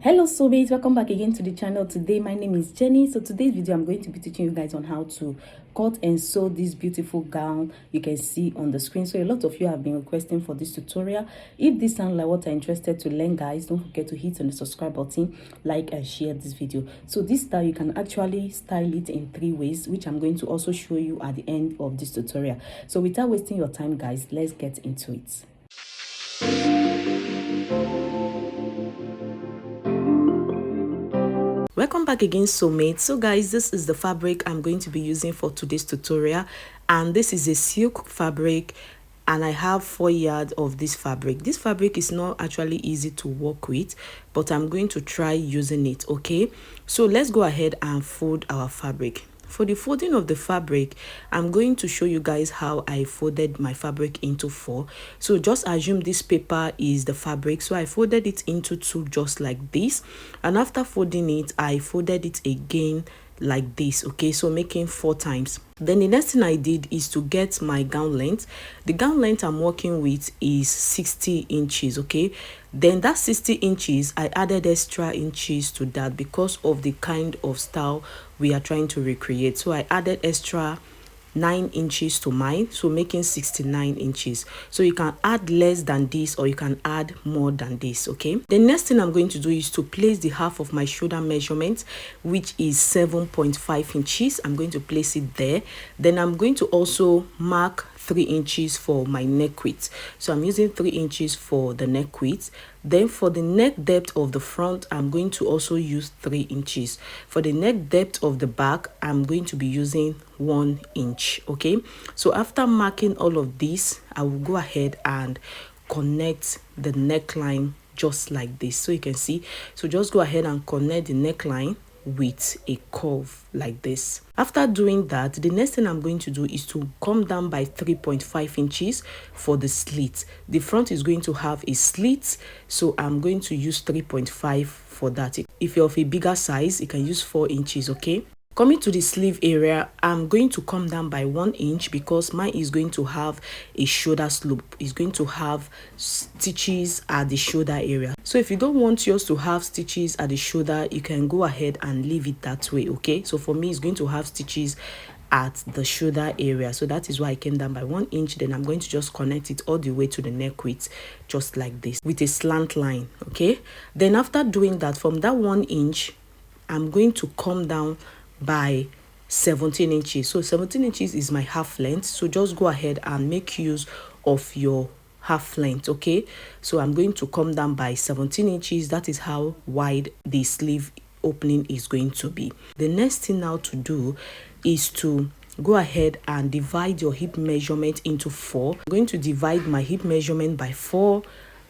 Hello soulmates, welcome back again to the channel. Today my name is Jenny. So today's video I'm going to be teaching you guys on how to cut and sew this beautiful gown you can see on the screen. So a lot of you have been requesting for this tutorial. If this sounds like what you're interested to learn, guys, don't forget to hit on the subscribe button, like and share this video. So this style you can actually style it in 3 ways, which I'm going to also show you at the end of this tutorial. So without wasting your time, guys, let's get into it. Welcome back again, soulmates. So guys, this is the fabric I'm going to be using for today's tutorial, and this is a silk fabric, and I have 4 yards of this fabric. This fabric is not actually easy to work with, but I'm going to try using it. Okay, so let's go ahead and fold our fabric. For the folding of the fabric, I'm going to show you guys how I folded my fabric into 4. So just assume this paper is the fabric. So I folded it into 2 just like this. And after folding it, I folded it again like this. Okay, so making 4 times. Then the next thing I did is to get my gown length. The gown length I'm working with is 60 inches. Okay, then that 60 inches I added extra inches to that because of the kind of style we are trying to recreate. So I added extra 9 inches to mine, so making 69 inches. So you can add less than this or you can add more than this. Okay, the next thing I'm going to do is to place the half of my shoulder measurement, which is 7.5 inches. I'm going to place it there. Then I'm going to also mark 3 inches for my neck width. So I'm using 3 inches for the neck width. Then for the neck depth of the front, I'm going to also use 3 inches. For the neck depth of the back, I'm going to be using 1 inch. Okay, so after marking all of this, I will go ahead and connect the neckline just like this. So you can see, so just go ahead and connect the neckline with a curve like this. After doing that, the next thing I'm going to do is to come down by 3.5 inches for the slit. The front is going to have a slit, so I'm going to use 3.5 for that. If you're of a bigger size, you can use 4 inches. Okay, coming to the sleeve area, I'm going to come down by 1 inch because mine is going to have a shoulder slope. It's going to have stitches at the shoulder area. So if you don't want yours to have stitches at the shoulder, you can go ahead and leave it that way. Okay, so for me, it's going to have stitches at the shoulder area. So that is why I came down by 1 inch. Then I'm going to just connect it all the way to the neck width, just like this, with a slant line. Okay, then after doing that, from that 1 inch, I'm going to come down by 17 inches. So 17 inches is my half length. So just go ahead and make use of your half length. Okay, so I'm going to come down by 17 inches. That is how wide the sleeve opening is going to be. The next thing now to do is to go ahead and divide your hip measurement into 4. I'm going to divide my hip measurement by 4.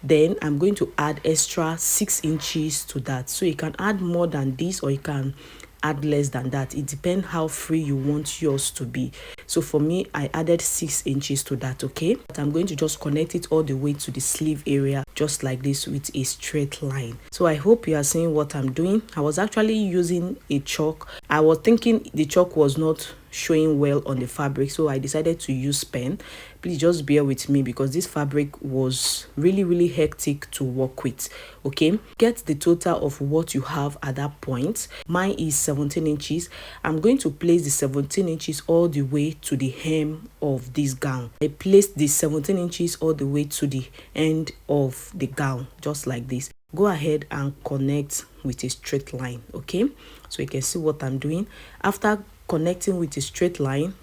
Then I'm going to add extra 6 inches to that. So you can add more than this or you can add less than that. It depends how free you want yours to be. So for me, I added 6 inches to that. Okay, but I'm going to just connect it all the way to the sleeve area just like this with a straight line. So I hope you are seeing what I'm doing. I was actually using a chalk. I was thinking the chalk was not showing well on the fabric, so I decided to use pen. Please just bear with me because this fabric was really hectic to work with. Okay, get the total of what you have at that point. Mine is 17 inches. I'm going to place the 17 inches all the way to the hem of this gown. I placed the 17 inches all the way to the end of the gown, just like this. Go ahead and connect with a straight line. Okay, so you can see what I'm doing. After connecting with a straight line,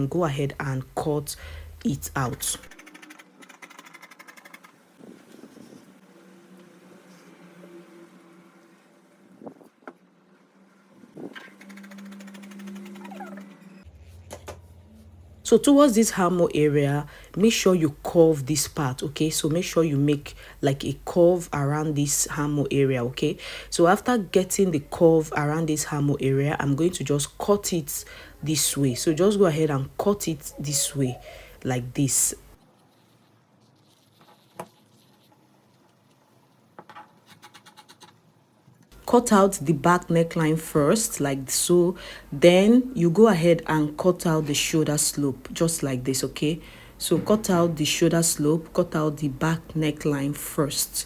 go ahead and cut it out. So towards this armhole area, make sure you curve this part. Okay, so make sure you make like a curve around this armhole area. Okay, so after getting the curve around this armhole area, I'm going to just cut it this way. So just go ahead and cut it this way like this. Cut out the back neckline first, like so. Then you go ahead and cut out the shoulder slope just like this. Okay, so cut out the shoulder slope, cut out the back neckline first.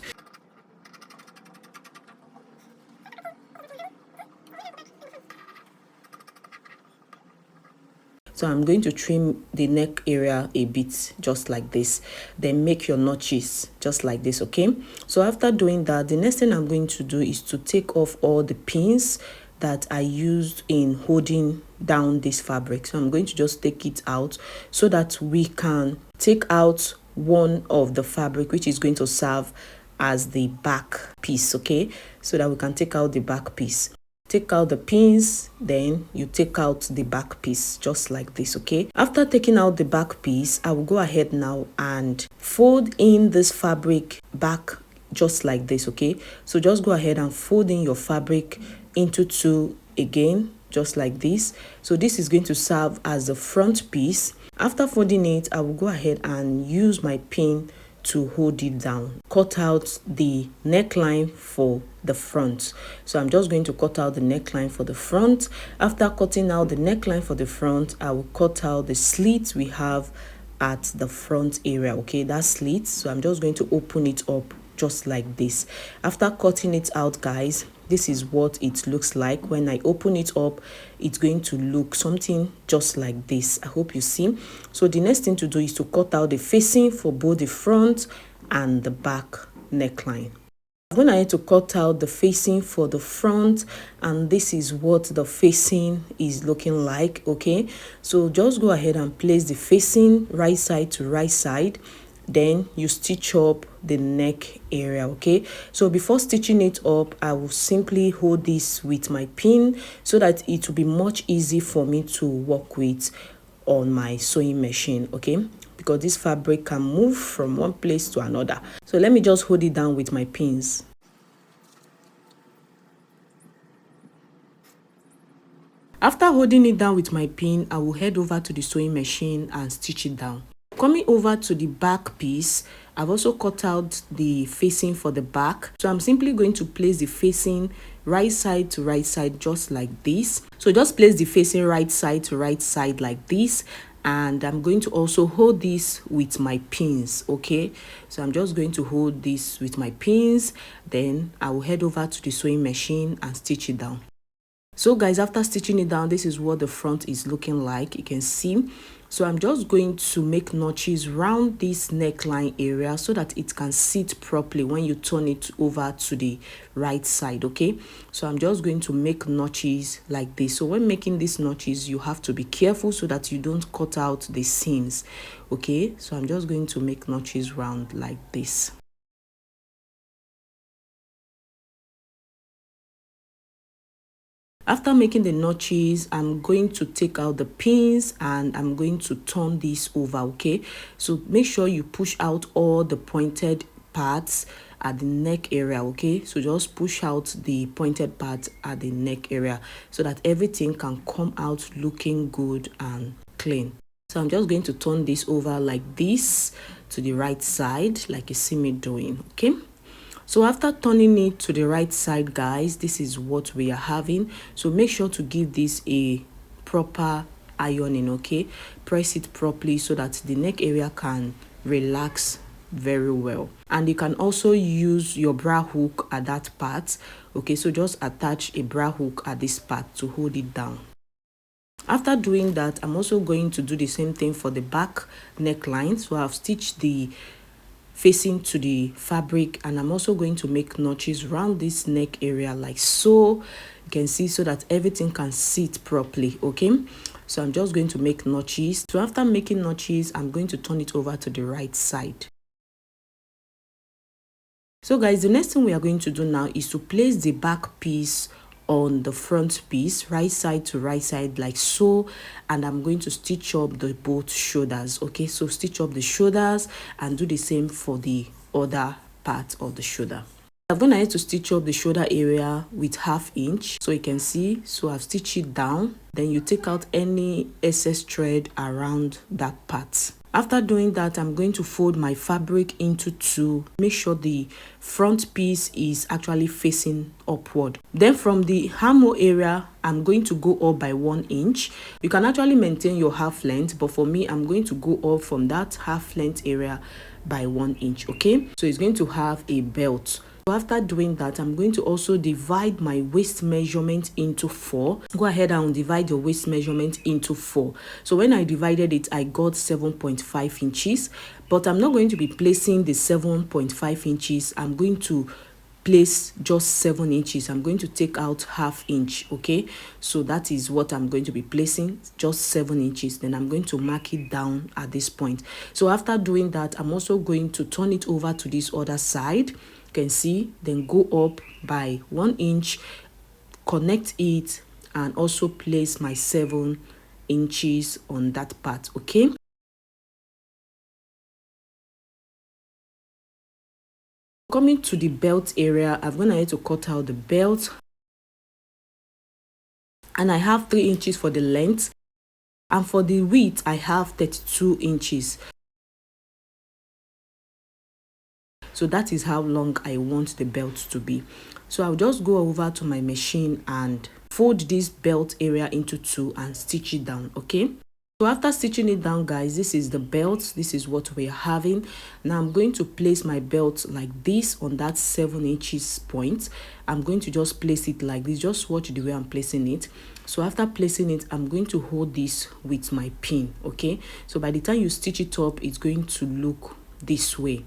So I'm going to trim the neck area a bit, just like this. Then make your notches just like this, okay? So after doing that, the next thing I'm going to do is to take off all the pins that I used in holding down this fabric. So I'm going to just take it out so that we can take out one of the fabric, which is going to serve as the back piece, okay? So that we can take out the back piece. Take out the pins, then you take out the back piece just like this, okay? After taking out the back piece, I will go ahead now and fold in this fabric back just like this, okay? So just go ahead and fold in your fabric into two again, just like this. So this is going to serve as the front piece. After folding it, I will go ahead and use my pin to hold it down. Cut out the neckline for the front. So I'm just going to cut out the neckline for the front. After cutting out the neckline for the front, I will cut out the slits we have at the front area, okay? That slit. So I'm just going to open it up just like this. After cutting it out, guys, this is what it looks like. When I open it up, it's going to look something just like this. I hope you see. So the next thing to do is to cut out the facing for both the front and the back neckline. I'm going to have to cut out the facing for the front, and this is what the facing is looking like, okay? So just go ahead and place the facing right side to right side. Then you stitch up the neck area, okay? So before stitching it up, I will simply hold this with my pin so that it will be much easy for me to work with on my sewing machine, okay? Because this fabric can move from one place to another. So let me just hold it down with my pins. After holding it down with my pin, I will head over to the sewing machine and stitch it down. Coming over to the back piece, I've also cut out the facing for the back. So I'm simply going to place the facing right side to right side just like this. So just place the facing right side to right side like this. And I'm going to also hold this with my pins, okay? So I'm just going to hold this with my pins. Then I will head over to the sewing machine and stitch it down. So guys, after stitching it down, this is what the front is looking like. You can see. So I'm just going to make notches around this neckline area so that it can sit properly when you turn it over to the right side, okay? So I'm just going to make notches like this. So when making these notches, you have to be careful so that you don't cut out the seams, okay? So I'm just going to make notches around like this. After making the notches, I'm going to take out the pins and I'm going to turn this over, okay? So make sure you push out all the pointed parts at the neck area, okay? So just push out the pointed parts at the neck area so that everything can come out looking good and clean. So I'm just going to turn this over like this to the right side, like you see me doing, okay? So after turning it to the right side, guys, this is what we are having. So make sure to give this a proper ironing, okay? Press it properly so that the neck area can relax very well. And you can also use your bra hook at that part, okay? So just attach a bra hook at this part to hold it down. After doing that, I'm also going to do the same thing for the back neckline. So I've stitched the facing to the fabric, and I'm also going to make notches around this neck area like so. You can see, so that everything can sit properly, okay? So I'm just going to make notches. So after making notches, I'm going to turn it over to the right side. So guys, the next thing we are going to do now is to place the back piece on the front piece, right side to right side like so, and I'm going to stitch up the both shoulders, okay? So stitch up the shoulders and do the same for the other part of the shoulder. I'm going to have to stitch up the shoulder area with 1/2 inch, so you can see. So I've stitched it down. Then you take out any excess thread around that part. After doing that, I'm going to fold my fabric into two. Make sure the front piece is actually facing upward. Then from the armhole area, I'm going to go up by 1 inch. You can actually maintain your half length, but for me, I'm going to go up from that half length area by 1 inch, okay? So it's going to have a belt So after doing that, I'm going to also divide my waist measurement into 4. Go ahead and divide your waist measurement into 4. So when I divided it, I got 7.5 inches, but I'm not going to be placing the 7.5 inches. I'm going to place just 7 inches. I'm going to take out ½ inch. Okay, so that is what I'm going to be placing, just 7 inches. Then I'm going to mark it down at this point. So after doing that, I'm also going to turn it over to this other side. You can see, then go up by 1 inch, connect it, and also place my 7 inches on that part. Okay, coming to the belt area, I'm going to need to cut out the belt, and I have 3 inches for the length, and for the width I have 32 inches. So that is how long I want the belt to be. So I'll just go over to my machine and fold this belt area into 2 and stitch it down. Okay, so after stitching it down, guys, this is the belt. This is what we're having. Now I'm going to place my belt like this on that 7 inches point. I'm going to just place it like this. Just watch the way I'm placing it. So after placing it, I'm going to hold this with my pin. Okay, so by the time you stitch it up, it's going to look this way.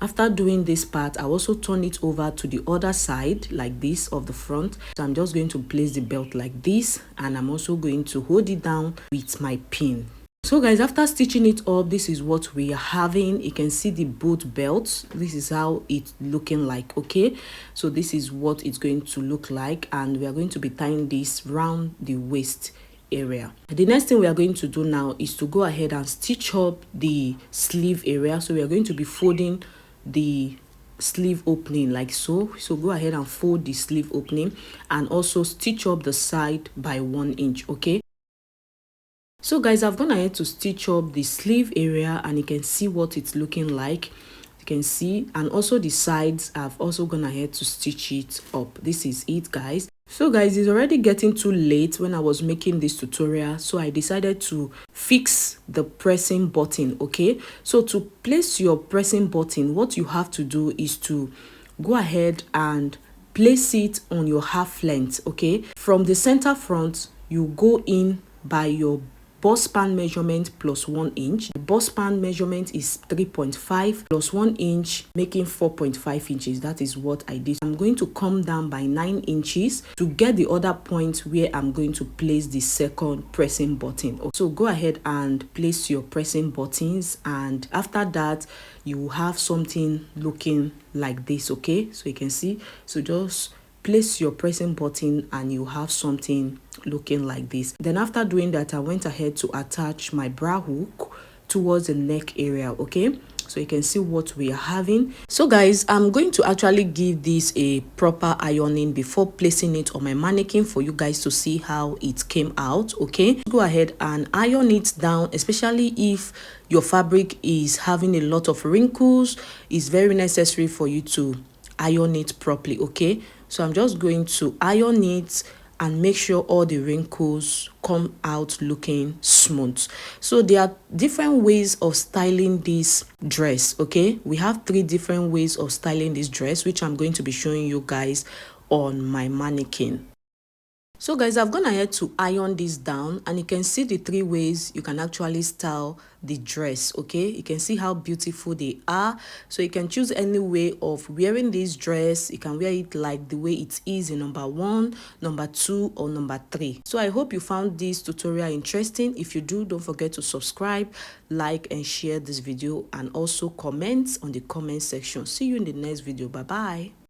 After doing this part, I also turn it over to the other side like this of the front. So I'm just going to place the belt like this, and I'm also going to hold it down with my pin. So guys, after stitching it up, this is what we are having. You can see the both belts. This is how it's looking like. Okay, so this is what it's going to look like, and we are going to be tying this round the waist area. The next thing we are going to do now is to go ahead and stitch up the sleeve area. So we are going to be folding the sleeve opening like so. So go ahead and fold the sleeve opening and also stitch up the side by 1 inch. Okay, so guys, I've gone ahead to stitch up the sleeve area, and you can see what it's looking like. You can see, and also the sides, I've also gone ahead to stitch it up. This is it, guys. So guys, it's already getting too late when I was making this tutorial, so I decided to fix the pressing button. Okay, so to place your pressing button, what you have to do is to go ahead and place it on your half length. Okay, from the center front, you go in by your bust span measurement plus 1 inch. The bust span measurement is 3.5 plus 1 inch, making 4.5 inches. That is what I did. I'm going to come down by 9 inches to get the other point where I'm going to place the second pressing button. So go ahead and place your pressing buttons, and after that you will have something looking like this. Okay, so you can see, so just place your pressing button and you have something looking like this. Then after doing that, I went ahead to attach my bra hook towards the neck area. Okay, so you can see what we are having. So guys, I'm going to actually give this a proper ironing before placing it on my mannequin for you guys to see how it came out. Okay, go ahead and iron it down, especially if your fabric is having a lot of wrinkles. It's very necessary for you to iron it properly. Okay, so I'm just going to iron it and make sure all the wrinkles come out looking smooth. So there are different ways of styling this dress. Okay, we have 3 different ways of styling this dress, which I'm going to be showing you guys on my mannequin. So guys, I've gone ahead to iron this down, and you can see the 3 ways you can actually style the dress. Okay, you can see how beautiful they are. So you can choose any way of wearing this dress. You can wear it like the way it is in number 1, number 2, or number 3. So I hope you found this tutorial interesting. If you do, don't forget to subscribe, like, and share this video, and also comment on the comment section. See you in the next video. Bye bye.